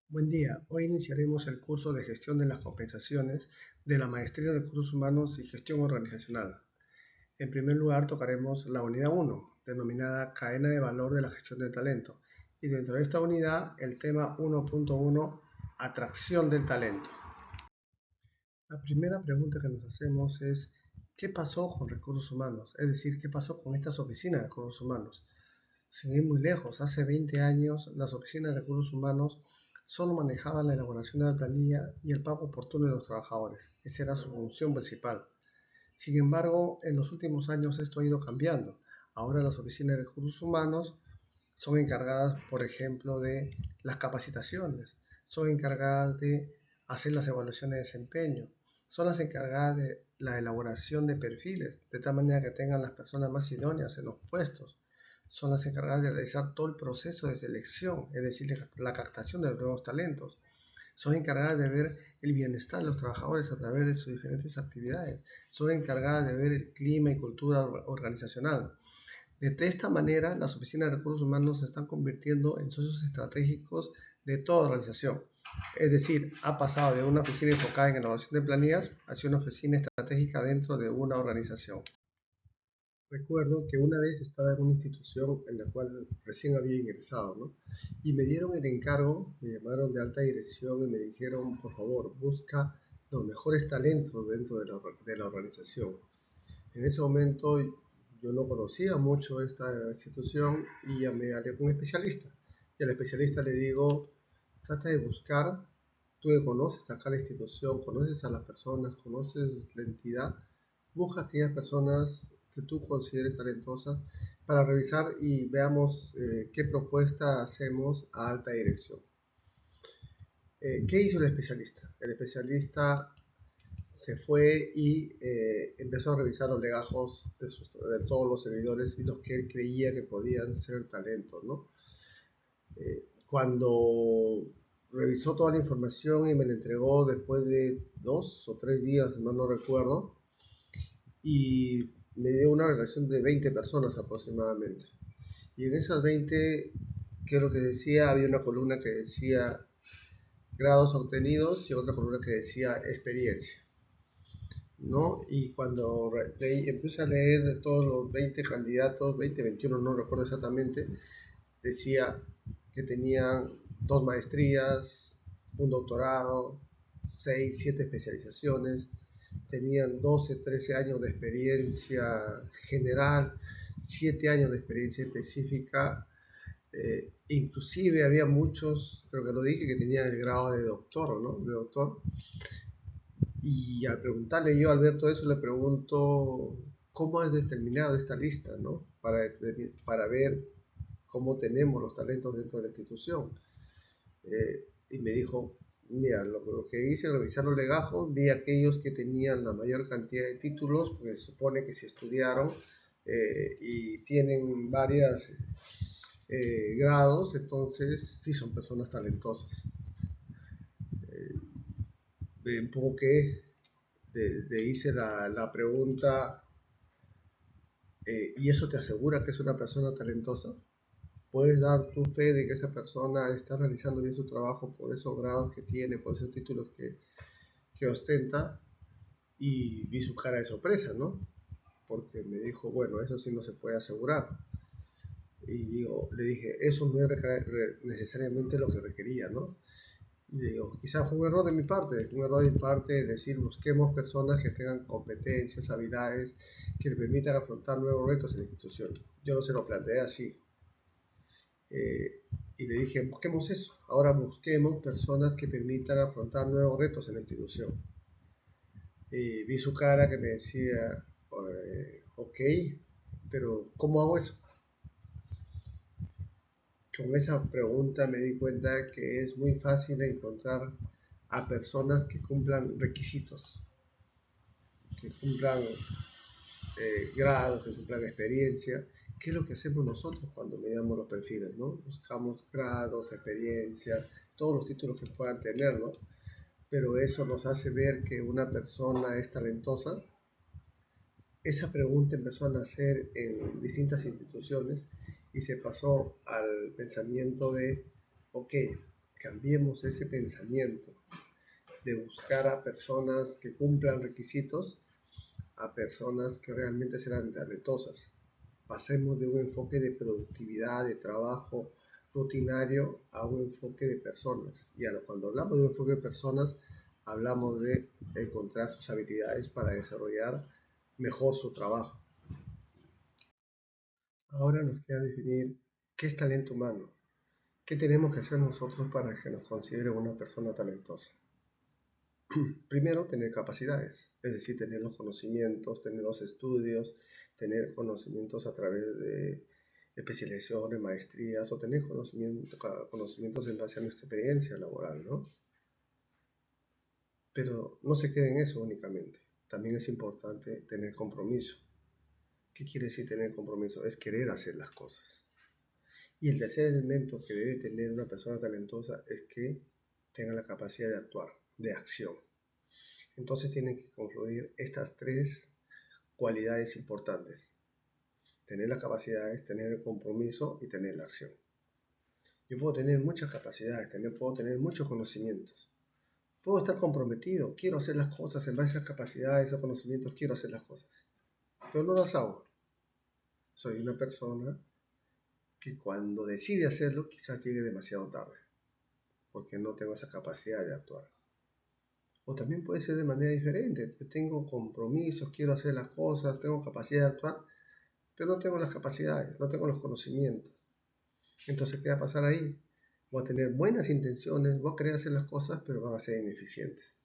Buen día, hoy iniciaremos el curso de Gestión de las Compensaciones de la Maestría en Recursos Humanos y Gestión Organizacional. En primer lugar tocaremos la unidad 1, denominada Cadena de Valor de la Gestión del Talento, y dentro de esta unidad el tema 1.1, Atracción del Talento. La primera pregunta que nos hacemos es, ¿qué pasó con recursos humanos? Es decir, ¿qué pasó con estas oficinas de recursos humanos? Sin ir muy lejos, hace 20 años las oficinas de recursos humanos solo manejaban la elaboración de la planilla y el pago oportuno de los trabajadores. Esa era su función principal. Sin embargo, en los últimos años esto ha ido cambiando. Ahora las oficinas de recursos humanos son encargadas, por ejemplo, de las capacitaciones, son encargadas de hacer las evaluaciones de desempeño, son las encargadas de la elaboración de perfiles, de tal manera que tengan las personas más idóneas en los puestos, son las encargadas de realizar todo el proceso de selección, es decir, la captación de los nuevos talentos, son encargadas de ver el bienestar de los trabajadores a través de sus diferentes actividades, son encargadas de ver el clima y cultura organizacional. De esta manera, las oficinas de recursos humanos se están convirtiendo en socios estratégicos de toda organización. Es decir, ha pasado de una oficina enfocada en elaboración de planillas hacia una oficina estratégica dentro de una organización. Recuerdo que una vez estaba en una institución en la cual recién había ingresado, ¿no? Y me dieron el encargo, me llamaron de alta dirección y me dijeron, por favor, busca los mejores talentos dentro de la organización. En ese momento yo no conocía mucho esta institución y llamé a un especialista. Y al especialista le digo, trata de buscar, tú que conoces acá la institución, conoces a las personas, conoces la entidad, busca aquellas personas que tú consideres talentosas para revisar y veamos qué propuesta hacemos a alta dirección. ¿Qué hizo el especialista? El especialista se fue y empezó a revisar los legajos de todos los servidores y los que él creía que podían ser talentos, ¿no? Cuando revisó toda la información y me la entregó después de 2 o 3 días, si mal no recuerdo, y me dio una relación de 20 personas aproximadamente. Y en esas 20, ¿qué es lo que decía? Había una columna que decía grados obtenidos y otra columna que decía experiencia, ¿no? Y cuando empecé a leer de todos los 20 candidatos, 20, 21, no recuerdo exactamente, decía que tenían 2 maestrías, un doctorado, 6, 7 especializaciones, tenían 12, 13 años de experiencia general, 7 años de experiencia específica, inclusive había muchos, creo que lo dije, que tenían el grado de doctor, ¿no? De doctor. Y al preguntarle yo, al ver todo eso, le pregunto, ¿cómo has determinado esta lista, ¿no? Para ver cómo tenemos los talentos dentro de la institución. Y me dijo, mira, lo que hice, revisar los legajos, vi aquellos que tenían la mayor cantidad de títulos, porque se supone que si estudiaron y tienen varios grados, entonces sí son personas talentosas. Un poco que hice la pregunta, ¿y eso te asegura que es una persona talentosa? ¿Puedes dar tu fe de que esa persona está realizando bien su trabajo por esos grados que tiene, por esos títulos que ostenta? Y vi su cara de sorpresa, ¿no? Porque me dijo, bueno, eso sí no se puede asegurar. Y le dije, eso no es necesariamente lo que requería, ¿no? Y le digo, quizás fue un error de mi parte, un error de mi parte de decir, busquemos personas que tengan competencias, habilidades, que le permitan afrontar nuevos retos en la institución. Yo no se lo planteé así. Y le dije, busquemos eso, ahora busquemos personas que permitan afrontar nuevos retos en la institución. Y vi su cara que me decía, ok, pero ¿cómo hago eso? Con esa pregunta me di cuenta que es muy fácil encontrar a personas que cumplan requisitos, que cumplan grados, que cumplan experiencia. ¿Qué es lo que hacemos nosotros cuando medimos los perfiles, ¿no? Buscamos grados, experiencia, todos los títulos que puedan tener, ¿no? Pero eso nos hace ver que una persona es talentosa. Esa pregunta empezó a nacer en distintas instituciones y se pasó al pensamiento de, ok, cambiemos ese pensamiento de buscar a personas que cumplan requisitos a personas que realmente serán talentosas. Pasemos de un enfoque de productividad, de trabajo rutinario, a un enfoque de personas. Y cuando hablamos de un enfoque de personas, hablamos de encontrar sus habilidades para desarrollar mejor su trabajo. Ahora nos queda definir qué es talento humano. ¿Qué tenemos que hacer nosotros para que nos considere una persona talentosa? Primero, tener capacidades, es decir, tener los conocimientos, tener los estudios, tener conocimientos a través de especializaciones, maestrías o tener conocimientos en base a nuestra experiencia laboral, ¿no? Pero no se quede en eso únicamente. También es importante tener compromiso. ¿Qué quiere decir tener compromiso? Es querer hacer las cosas. Y el tercer elemento que debe tener una persona talentosa es que tenga la capacidad de actuar, de acción. Entonces tienen que confluir estas tres cualidades importantes. Tener las capacidades, tener el compromiso y tener la acción. Yo puedo tener muchas capacidades, puedo tener muchos conocimientos. Puedo estar comprometido, quiero hacer las cosas en base a esas capacidades o conocimientos, quiero hacer las cosas. Pero no las hago. Soy una persona que cuando decide hacerlo quizás llegue demasiado tarde, porque no tengo esa capacidad de actuar. O también puede ser de manera diferente. Yo tengo compromisos, quiero hacer las cosas, tengo capacidad de actuar, pero no tengo las capacidades, no tengo los conocimientos. Entonces, ¿qué va a pasar ahí? Voy a tener buenas intenciones, voy a querer hacer las cosas, pero van a ser ineficientes.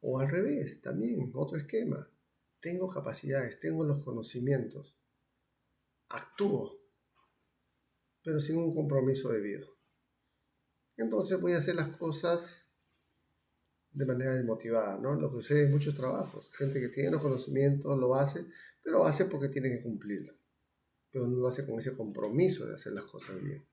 O al revés, también, otro esquema. Tengo capacidades, tengo los conocimientos, actúo, pero sin un compromiso debido. Entonces voy a hacer las cosas de manera desmotivada, ¿no? Lo que sucede en muchos trabajos. Gente que tiene los conocimientos lo hace, pero lo hace porque tiene que cumplirlo. Pero no lo hace con ese compromiso de hacer las cosas bien.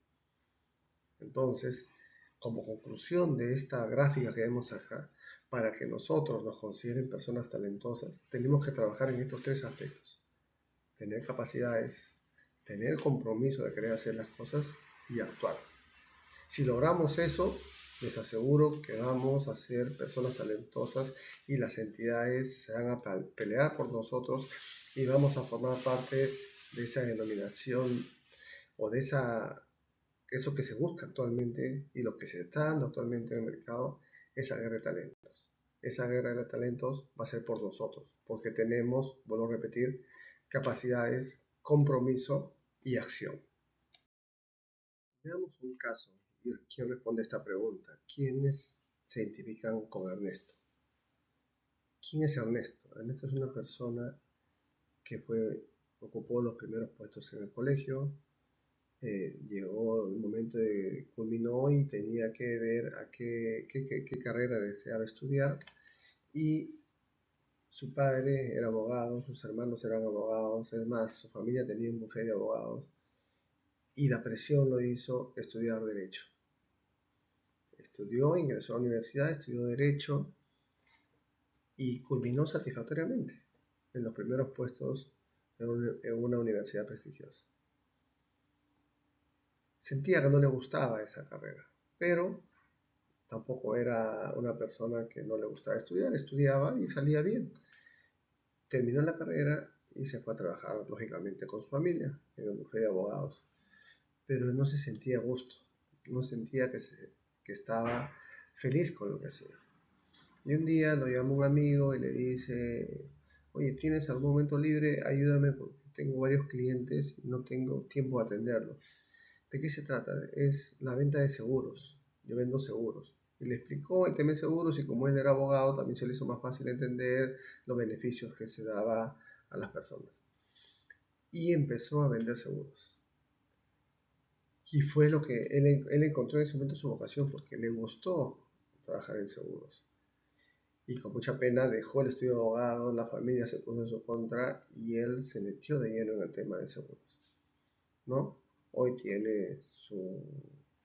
Entonces, como conclusión de esta gráfica que vemos acá, para que nosotros nos consideren personas talentosas, tenemos que trabajar en estos tres aspectos. Tener capacidades, tener compromiso de querer hacer las cosas y actuar. Si logramos eso, les aseguro que vamos a ser personas talentosas y las entidades se van a pelear por nosotros y vamos a formar parte de esa denominación o de eso que se busca actualmente y lo que se está dando actualmente en el mercado, esa guerra de talentos. Esa guerra de talentos va a ser por nosotros, porque tenemos, vuelvo a repetir, capacidades, compromiso y acción. Veamos un caso y quién responde a esta pregunta. ¿Quiénes se identifican con Ernesto? ¿Quién es Ernesto? Ernesto es una persona que ocupó los primeros puestos en el colegio, llegó el momento de culminó y tenía que ver a qué carrera deseaba estudiar y su padre era abogado, sus hermanos eran abogados, es más, su familia tenía un bufete de abogados y la presión lo hizo estudiar Derecho. Estudió, ingresó a la universidad, estudió Derecho y culminó satisfactoriamente en los primeros puestos en una universidad prestigiosa. Sentía que no le gustaba esa carrera, pero tampoco era una persona que no le gustaba estudiar, estudiaba y salía bien. Terminó la carrera y se fue a trabajar, lógicamente, con su familia en el bufete de abogados. Pero no se sentía a gusto, no sentía que estaba feliz con lo que hacía. Y un día lo llama un amigo y le dice, oye, ¿tienes algún momento libre? Ayúdame porque tengo varios clientes y no tengo tiempo de atenderlos. ¿De qué se trata? Es la venta de seguros. Yo vendo seguros. Y le explicó el tema de seguros y como él era abogado también se le hizo más fácil entender los beneficios que se daba a las personas. Y empezó a vender seguros. Y fue lo que él encontró en ese momento su vocación porque le gustó trabajar en seguros. Y con mucha pena dejó el estudio de abogado, la familia se puso en su contra y él se metió de lleno en el tema de seguros, ¿no? Hoy tiene su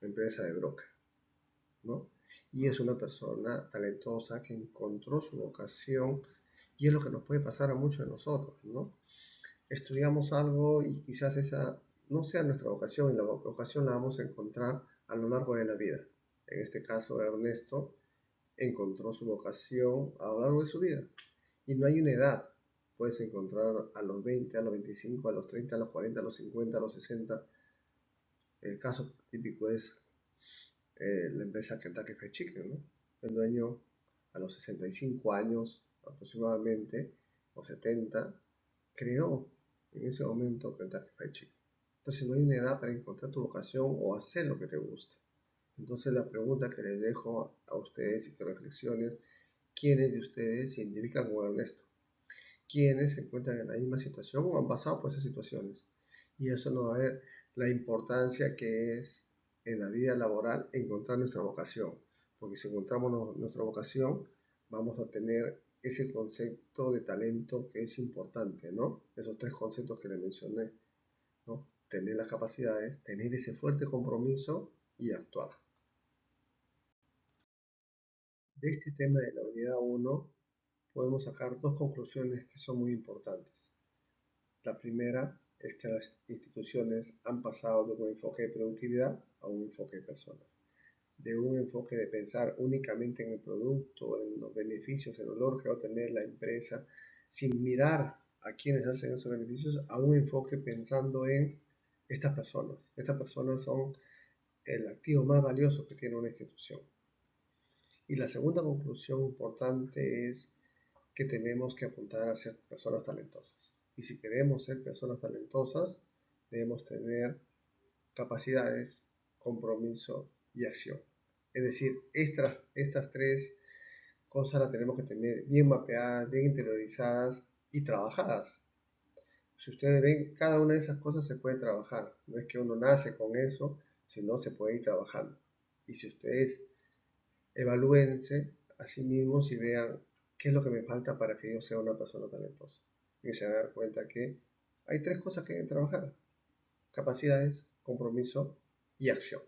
empresa de broker, ¿no? Y es una persona talentosa que encontró su vocación y es lo que nos puede pasar a muchos de nosotros, ¿no? Estudiamos algo y quizás esa no sea nuestra vocación y la vocación la vamos a encontrar a lo largo de la vida. En este caso, Ernesto encontró su vocación a lo largo de su vida. Y no hay una edad. Puedes encontrar a los 20, a los 25, a los 30, a los 40, a los 50, a los 60. El caso típico es la empresa Kentucky Fried Chicken, ¿no? El dueño a los 65 años aproximadamente, o 70, creó en ese momento Kentucky Fried Chicken. Entonces no hay una edad para encontrar tu vocación o hacer lo que te gusta. Entonces la pregunta que les dejo a ustedes y que reflexiones, ¿quiénes de ustedes se identifican con Ernesto? ¿Quiénes se encuentran en la misma situación o han pasado por esas situaciones? Y eso nos va a ver la importancia que es en la vida laboral encontrar nuestra vocación. Porque si encontramos nuestra vocación, vamos a tener ese concepto de talento que es importante, ¿no? Esos tres conceptos que les mencioné, ¿no? Tener las capacidades, tener ese fuerte compromiso y actuar. De este tema de la unidad 1 podemos sacar dos conclusiones que son muy importantes. La primera es que las instituciones han pasado de un enfoque de productividad a un enfoque de personas, de un enfoque de pensar únicamente en el producto, en los beneficios, en el logro que va a tener la empresa, sin mirar a quienes hacen esos beneficios, a un enfoque pensando en estas personas. Estas personas son el activo más valioso que tiene una institución. Y la segunda conclusión importante es que tenemos que apuntar a ser personas talentosas. Y si queremos ser personas talentosas, debemos tener capacidades, compromiso y acción. Es decir, estas tres cosas las tenemos que tener bien mapeadas, bien interiorizadas y trabajadas. Si ustedes ven, cada una de esas cosas se puede trabajar. No es que uno nace con eso, sino se puede ir trabajando. Y si ustedes evalúense a sí mismos y vean qué es lo que me falta para que yo sea una persona talentosa. Y se van a dar cuenta que hay tres cosas que hay que trabajar: capacidades, compromiso y acción.